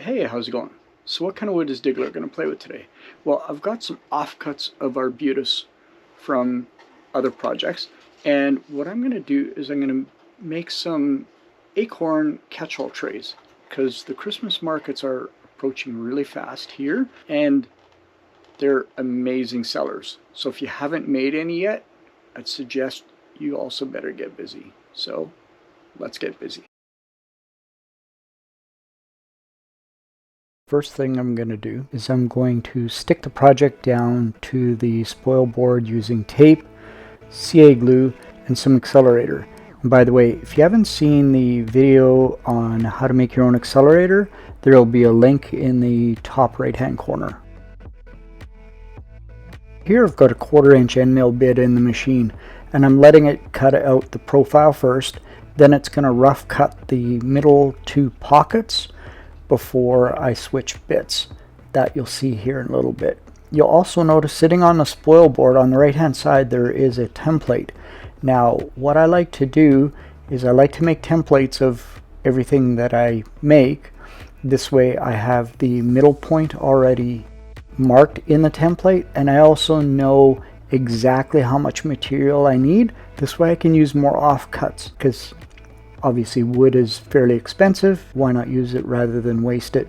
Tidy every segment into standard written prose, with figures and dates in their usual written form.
Hey, how's it going? So what kind of wood is Diggler going to play with today? Well, I've got some offcuts of Arbutus from other projects, and what I'm going to do is I'm going to make some acorn catch-all trays, because the Christmas markets are approaching really fast here, and they're amazing sellers. So if you haven't made any yet, I'd suggest you also better get busy. So let's get busy. First thing I'm going to do is I'm going to stick the project down to the spoil board using tape, CA glue, and some accelerator. And by the way, if you haven't seen the video on how to make your own accelerator, there will be a link in the top right hand corner. Here I've got a 1/4 inch end mill bit in the machine, and I'm letting it cut out the profile first. Then it's going to rough cut the middle 2 pockets before I switch bits. That you'll see here in a little bit. You'll also notice sitting on the spoil board on the right hand side there is a template. Now what I like to do is I like to make templates of everything that I make. This way I have the middle point already marked in the template, and I also know exactly how much material I need. This way I can use more offcuts, because obviously wood is fairly expensive. Why not use it rather than waste it?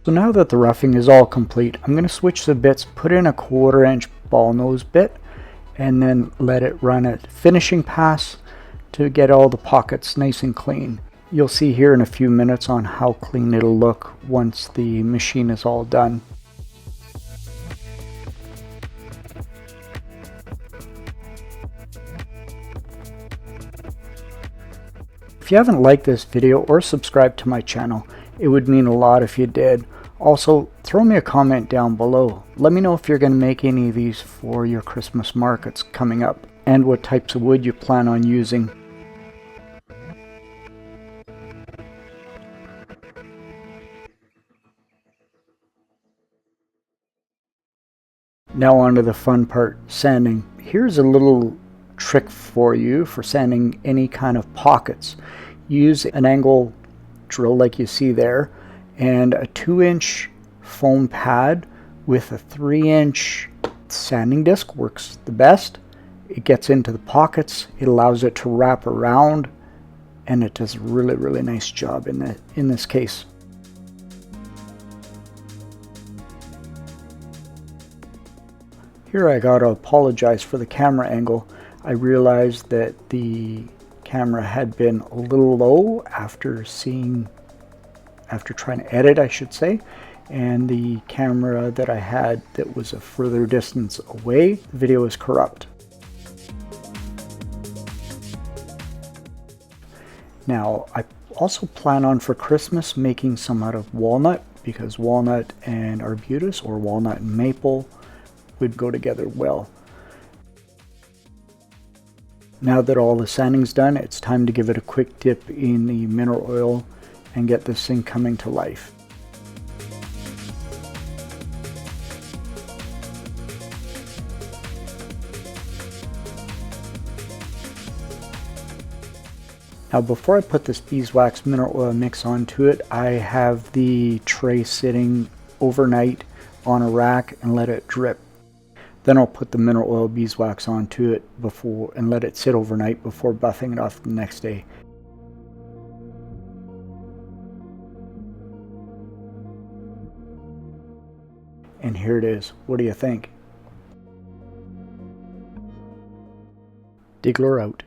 So now that the roughing is all complete, I'm going to switch the bits, put in a 1/4 inch ball nose bit, and then let it run a finishing pass to get all the pockets nice and clean. You'll see here in a few minutes on how clean it'll look once the machine is all done. If you haven't liked this video or subscribed to my channel, it would mean a lot if you did. Also, throw me a comment down below. Let me know if you're going to make any of these for your Christmas markets coming up, and what types of wood you plan on using. Now on to the fun part, sanding. Here's a little trick for you for sanding any kind of pockets. Use an angle drill like you see there, and a 2-inch foam pad with a 3-inch sanding disc works the best. It gets into the pockets, it allows it to wrap around, and it does a really nice job in this case. Here I gotta apologize for the camera angle. I realized that the camera had been a little low after trying to edit, I should say, and the camera that I had that was a further distance away, the video is corrupt. Now I also plan on for Christmas making some out of walnut, because walnut and arbutus, or walnut and maple, would go together well. Now that all the sanding's done, it's time to give it a quick dip in the mineral oil and get this thing coming to life. Now before I put this beeswax mineral oil mix onto it, I have the tray sitting overnight on a rack and let it drip. Then I'll put the mineral oil beeswax onto it and let it sit overnight before buffing it off the next day. And here it is. What do you think? Diggler out.